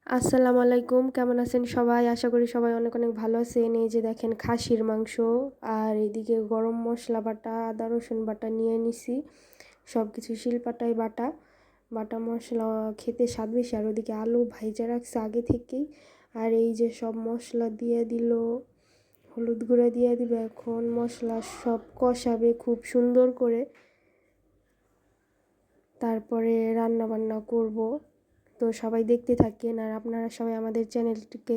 আসসালামু আলাইকুম, কেমন আছেন সবাই? আশা করি সবাই অনেক অনেক ভালো আছেন। এই যে দেখেন খাসির মাংস, আর এদিকে গরম মশলা বাটা, আদা রসুন বাটা নিয়ে নিছি। সব কিছু শিলপাটায় বাটা বাটা মশলা খেতে স্বাদ বেশি। আর ওদিকে আলু ভাইজা রাখছে আগে থেকেই। আর এই যে সব মশলা দিয়ে দিল, হলুদ গুঁড়া দিয়ে দিবে। এখন মশলা সব কষাবে খুব সুন্দর করে, তারপরে রান্না বান্না করব। তো সবাই দেখতে থাকেন, আর আপনারা সবাই আমাদের চ্যানেলটিকে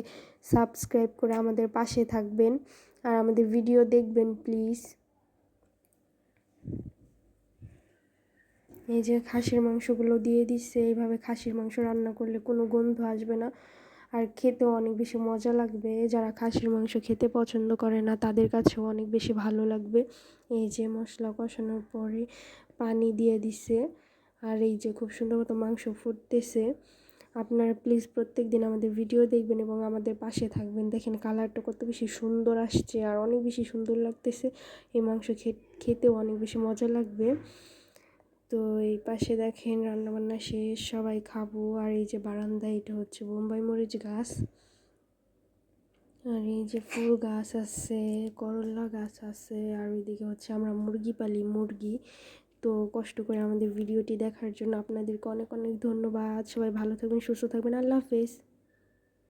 সাবস্ক্রাইব করে আমাদের পাশে থাকবেন আর আমাদের ভিডিও দেখবেন প্লিজ। এই যে খাসির মাংসগুলো দিয়ে দিচ্ছে। এইভাবে খাসির মাংস রান্না করলে কোনো গন্ধ আসবে না, আর খেতেও অনেক বেশি মজা লাগবে। যারা খাসির মাংস খেতে পছন্দ করে না তাদের কাছেও অনেক বেশি ভালো লাগবে। এই যে মশলা কষানোর পরে পানি দিয়ে দিছে, আর এই যে খুব সুন্দর মতো মাংস ফুটতেছে। আপনারা প্লিজ প্রত্যেক দিন আমাদের ভিডিও দেখবেন এবং আমাদের পাশে থাকবেন। দেখেন কালারটা কত বেশি সুন্দর আসছে, আর অনেক বেশি সুন্দর লাগতেছে। এই মাংস খেতেও অনেক বেশি মজা লাগবে। তো এই পাশে দেখেন রান্নাবান্না শেষ, সবাই খাবো। আর এই যে বারান্দায়, এটা হচ্ছে বোম্বাই মরিচ গাছ, আর এই যে ফুল গাছ আছে, করলা গাছ আছে। আর ওইদিকে হচ্ছে আমরা মুরগি পালি, মুরগি। তো কষ্ট করে আমাদের ভিডিওটি দেখার জন্য আপনাদেরকে অনেক অনেক ধন্যবাদ। সবাই ভালো থাকবেন, সুস্থ থাকবেন। আল্লাহ হাফেজ।